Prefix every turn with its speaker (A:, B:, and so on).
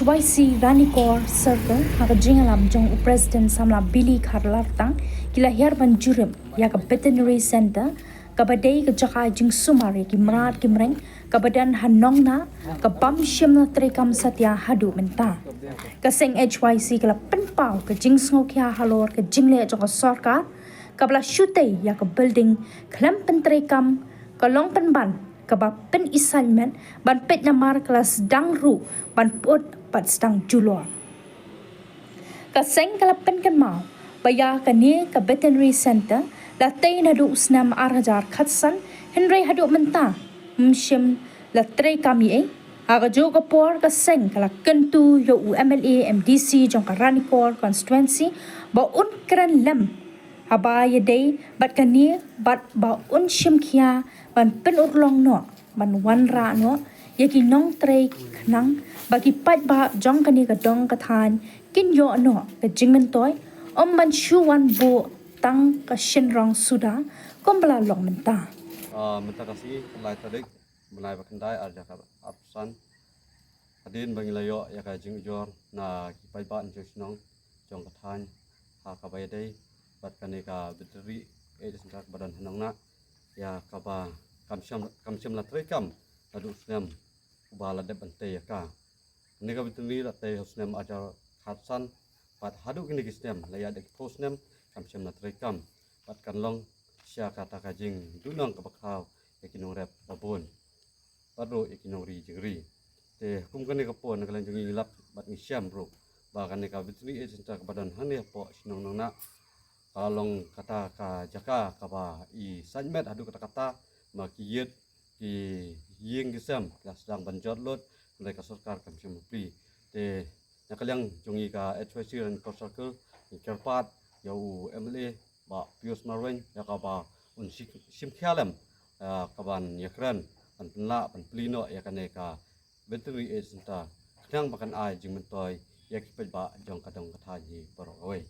A: HYC Ranikor Circle haka jingalam jong President samla Billy Kharlartang kila herban Jurip yaka Veterinary Center kabadai ke jakai jing sumari ki merat ki mereng kabadan hanongna ka bam shimna trekam satya hadu menta kaseng HYC kala penpau ke jing sngokia halor ke jingle jong sorkar kabla shute yaka building khlem pentrekam ka long penban kaba pen assignment ban pet namar kelas dangru ban pot pat stang julor ka seng kala pen kan mau baya ka ni ka veterinary center la tay na du usnam arhajar khatsan henry hadu menta mshim la tre kami aga jo ka por ka seng kala kentu yo UMLA MDC jong ka Ranikor constituency ba un kran lem haba ye day bat kani bat ba un shim khia ban pen urlong no ban wan ra no yaki nong tre khnang bagi pat ba jong kani ka dong ka than kin yo no ka jingmen toy ban shu wan bo tang ka shin rong suda kombla long menta
B: menta kasih lai tarik menai bakandai arja ka absan adin bangilayo ya ka jing jor na ki pai ba nong jong ka than ha ka bai dai bat kani ka betri sentak badan hanong na ya ka ba kamsyam la trekam adu snam bala de bante ya ka ni ka betri la te snam ajar khatsan pat hadu kini kisnem la ya de posnem kamsyam la trekam pat kan long sia kata ka jing dunong ka bakhaw ekinong rep babon padu ekinong ri jingri te kum kani ka pon ka lang jungi lap bat ni syam bro ba kani ka betri sentak badan hane po sinong nong na kalong kata ka jaka kaba I sanmet hadu kata makiyet ki ïing gisam la sedang banjot lot mulai ka sorkar kam simupli te nakalyang jungi ka HYC Ranikor Circle ni kerpat yau MLA ba pius marwen ya ka ba un sim khlem kaban yakran pan penla pan plino ya kane ka veterinary center khnang bakan ai jingmentoi yak pet ba jong kadong katha ji borok away